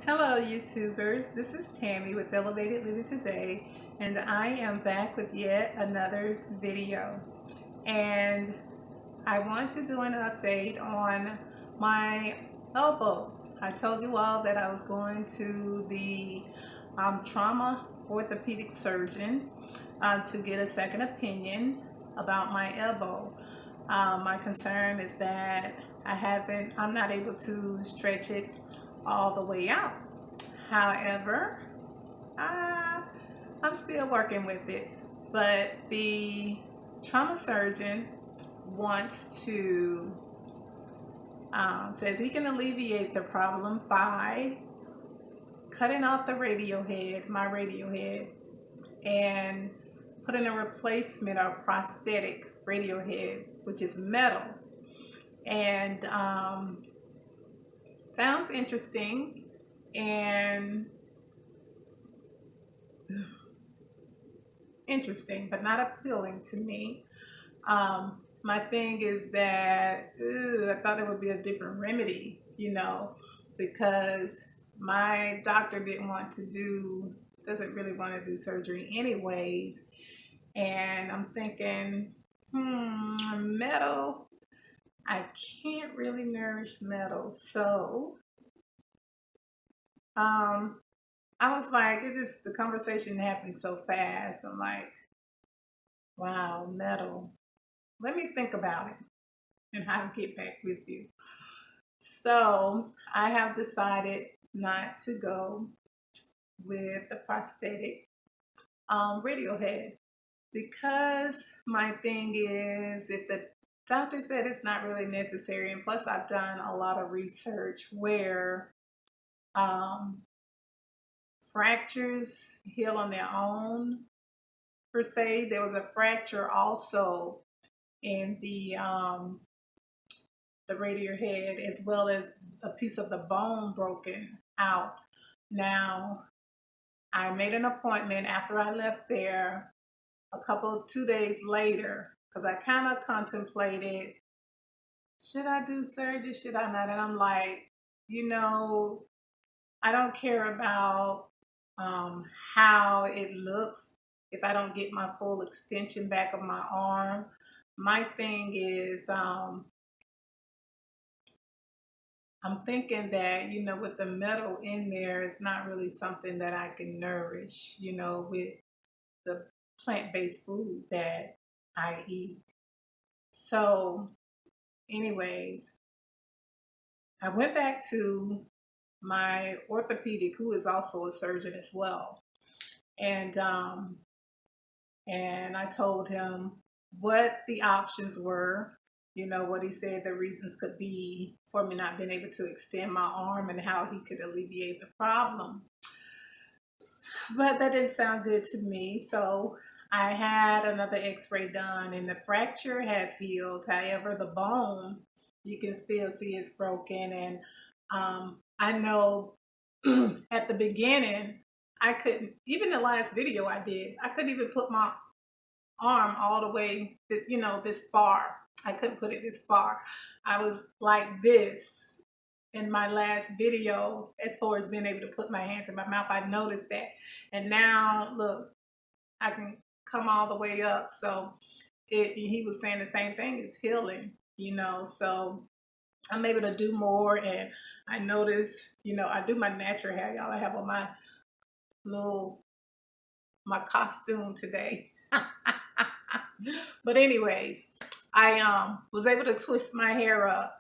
Hello, YouTubers. This is Tammy with Elevated Living Today, and I am back with yet another video. And I want to do an update on my elbow. I told you all that I was going to the trauma orthopedic surgeon to get a second opinion about my elbow. My concern is that I'm not able to stretch it all the way out. However, uh, I'm still working with it. But the trauma surgeon wants to, says he can alleviate the problem by cutting off the radial head, my radial head, and putting a replacement or prosthetic radial head, which is metal. And sounds interesting and but not appealing to me. My thing is that I thought it would be a different remedy, because my doctor doesn't really want to do surgery anyways. And I'm thinking, metal, I can't really nourish metal. So I was like, the conversation happened so fast. I'm like, wow, metal. Let me think about it and I'll get back with you. So I have decided not to go with the prosthetic radial head because my thing is, if the doctor said it's not really necessary, and plus I've done a lot of research where um, fractures heal on their own per se. There was a fracture also in the radial head, as well as a piece of the bone broken out. Now, I made an appointment after I left there 2 days later, because I kind of contemplated, should I do surgery? Should I not? And I'm like, I don't care about how it looks if I don't get my full extension back of my arm. My thing is, I'm thinking that, with the metal in there, it's not really something that I can nourish, with the plant-based food that I eat. So, anyways, I went back to my orthopedic, who is also a surgeon as well. And I told him what the options were, what he said the reasons could be for me not being able to extend my arm and how he could alleviate the problem. But that didn't sound good to me. So I had another x-ray done and the fracture has healed. However, the bone, you can still see it's broken. And I know at the beginning, I couldn't, even the last video I did, I couldn't even put my arm all the way, this far. I couldn't put it this far. I was like this in my last video as far as being able to put my hands in my mouth. I noticed that. And now, look, I can come all the way up. So he was saying the same thing, it's healing, so I'm able to do more. And I notice, I do my natural hair, y'all. I have on my costume today. But anyways, I was able to twist my hair up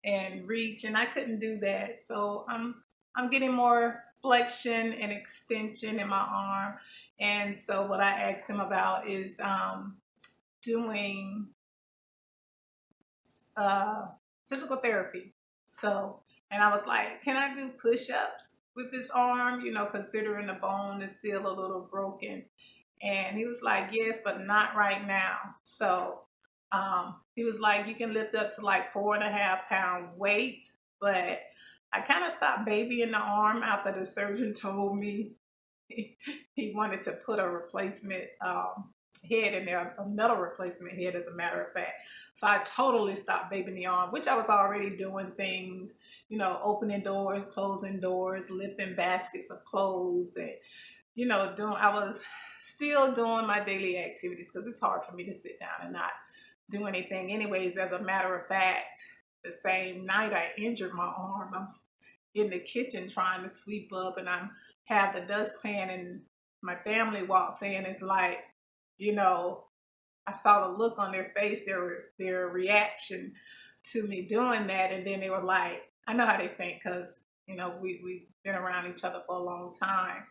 and reach, and I couldn't do that. So I'm getting more flexion and extension in my arm. And so what I asked him about is doing physical therapy. So, and I was like, can I do push-ups with this arm, considering the bone is still a little broken? And he was like, yes, but not right now. So he was like, you can lift up to like 4.5 pound weight. But I kind of stopped babying the arm after the surgeon told me he wanted to put a replacement head in there, a metal replacement head, as a matter of fact. So I totally stopped babying the arm, which I was already doing things, opening doors, closing doors, lifting baskets of clothes, and I was still doing my daily activities because it's hard for me to sit down and not do anything. Anyways, as a matter of fact, the same night I injured my arm, I'm in the kitchen trying to sweep up, and I have the dustpan, and my family walks in. It's like, you know, I saw the look on their face, their reaction to me doing that, and then they were like, I know how they think because we've been around each other for a long time,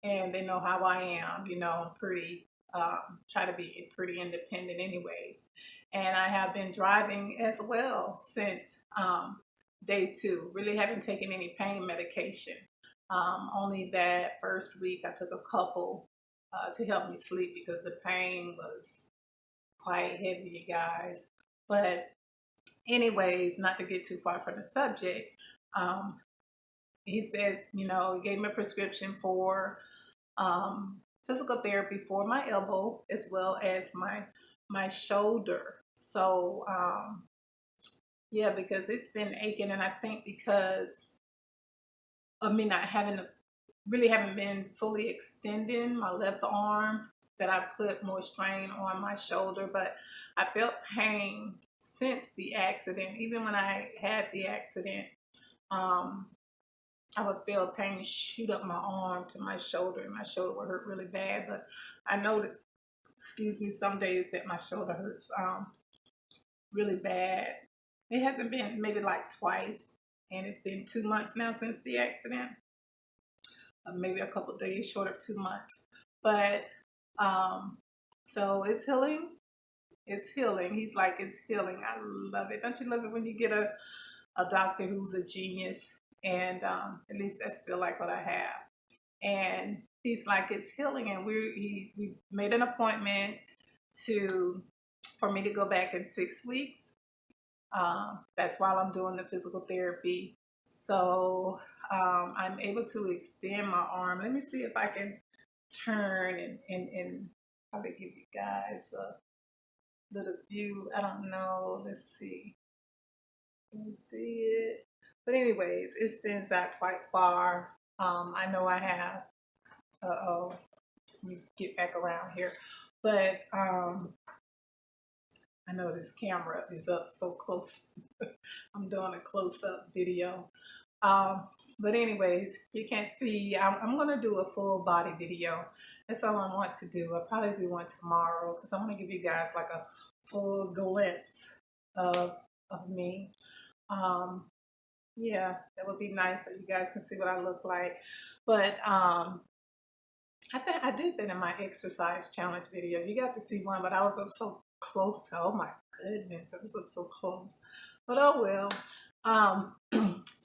and they know how I am. I'm pretty try to be pretty independent, anyways, and I have been driving as well since day two. Really haven't taken any pain medication. Only that first week I took a couple to help me sleep because the pain was quite heavy, you guys. But anyways, not to get too far from the subject, um, he says, he gave me a prescription for physical therapy for my elbow as well as my shoulder. So yeah, because it's been aching, and I think because of me not having really haven't been fully extending my left arm, that I put more strain on my shoulder. But I felt pain since the accident. Even when I had the accident, um, I would feel pain shoot up my arm to my shoulder, and my shoulder would hurt really bad. But I noticed, excuse me, some days that my shoulder hurts really bad. It hasn't been maybe like twice, and it's been 2 months now since the accident, maybe a couple of days short of 2 months. But um, so it's healing. It's healing. He's like, it's healing. I love it. Don't you love it when you get a doctor who's a genius? And at least that's feel like what I have. And he's like, it's healing. And we made an appointment for me to go back in 6 weeks. That's while I'm doing the physical therapy. So I'm able to extend my arm. Let me see if I can turn and probably give you guys a little view. I don't know. Let's see. Can you see it? But anyways, it stands out quite far. I know I have. Uh-oh. Let me get back around here. But I know this camera is up so close. I'm doing a close-up video. Um, but anyways, you can see I'm going to do a full body video. That's all I want to do. I'll probably do one tomorrow because I want to give you guys like a full glimpse of me. Yeah, that would be nice so you guys can see what I look like. But I did that in my exercise challenge video. You got to see one, but I was up so close to, oh my goodness, I was up so close. But oh well.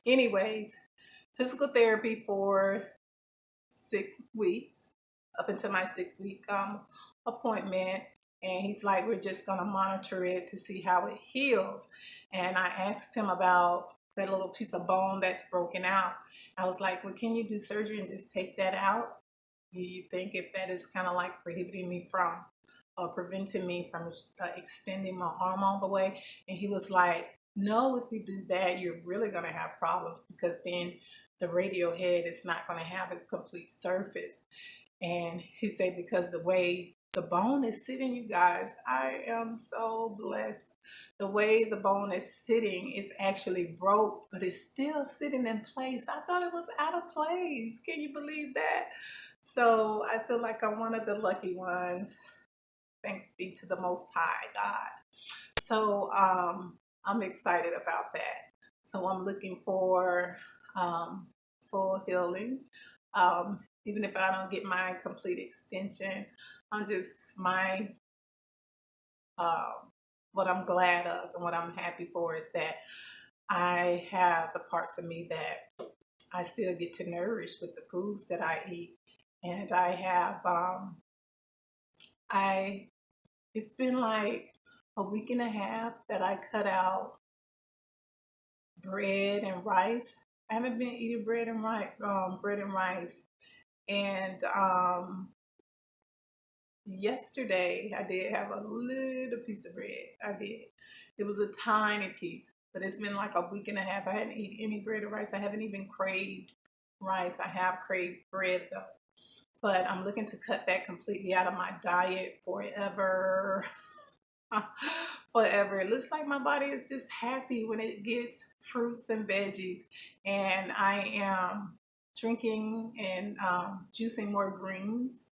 Anyways, physical therapy for 6 weeks, up until my 6 week appointment. And he's like, we're just going to monitor it to see how it heals. And I asked him about that little piece of bone that's broken out. I was like, well, can you do surgery and just take that out? You think if that is kind of like prohibiting me from or preventing me from extending my arm all the way? And he was like, no, if you do that, you're really going to have problems because then the radial head is not going to have its complete surface. And he said, because the way the bone is sitting, you guys, I am so blessed. The way the bone is sitting is actually broke, but it's still sitting in place. I thought it was out of place. Can you believe that? So I feel like I'm one of the lucky ones. Thanks be to the Most High God. So I'm excited about that. So I'm looking for full healing. Even if I don't get my complete extension, I'm just what I'm glad of and what I'm happy for is that I have the parts of me that I still get to nourish with the foods that I eat. And I have, it's been like a week and a half that I cut out bread and rice. I haven't been eating bread and rice. And Yesterday, I did have a little piece of bread. I did. It was a tiny piece, but it's been like a week and a half. I hadn't eaten any bread or rice. I haven't even craved rice. I have craved bread though. But I'm looking to cut that completely out of my diet forever. Forever. It looks like my body is just happy when it gets fruits and veggies. And I am drinking and juicing more greens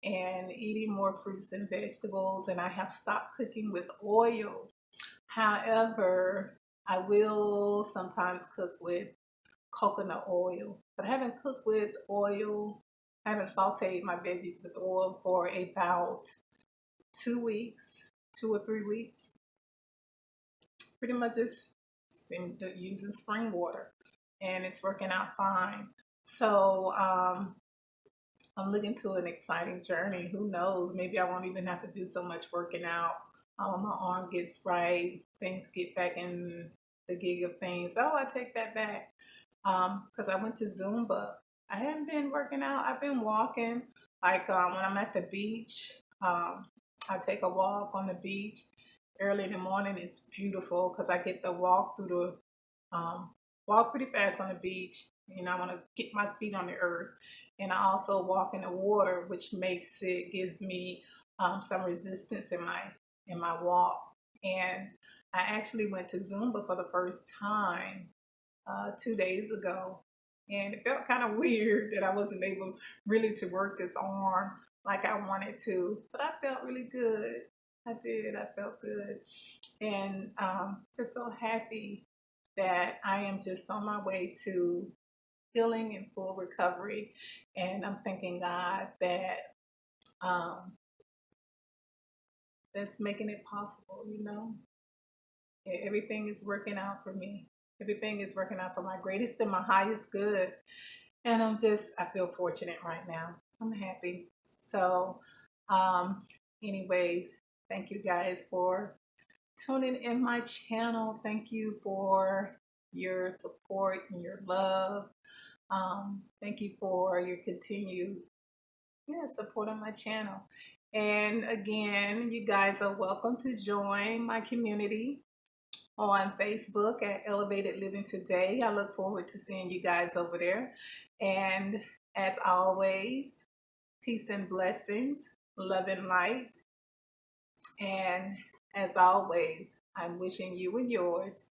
and eating more fruits and vegetables. And I have stopped cooking with oil. However, I will sometimes cook with coconut oil, but I haven't cooked with oil. I haven't sauteed my veggies with oil for about 2 weeks, 2 or 3 weeks. Pretty much just using spring water, and it's working out fine. So I'm looking to an exciting journey. Who knows? Maybe I won't even have to do so much working out. My arm gets right, things get back in the gig of things. Oh, I take that back. Because I went to Zumba. I haven't been working out. I've been walking. Like when I'm at the beach, I take a walk on the beach early in the morning. It's beautiful because I get to walk through walk pretty fast on the beach. You know, I want to get my feet on the earth, and I also walk in the water, which gives me some resistance in my walk. And I actually went to Zumba for the first time 2 days ago. And it felt kind of weird that I wasn't able really to work this arm like I wanted to. But I felt really good. I did. I felt good. And just so happy that I am just on my way to healing and full recovery. And I'm thanking God that um, that's making it possible, you know. Everything is working out for me. Everything is working out for my greatest and my highest good. And I feel fortunate right now. I'm happy. So, um, anyways, thank you guys for tuning in my channel. Thank you for your support and your love. Thank you for your continued support on my channel. And again, you guys are welcome to join my community on Facebook at Elevated Living Today. I look forward to seeing you guys over there. And as always, peace and blessings, love and light. And as always, I'm wishing you and yours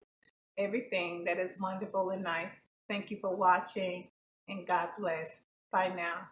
everything that is wonderful and nice. Thank you for watching, and God bless. Bye now.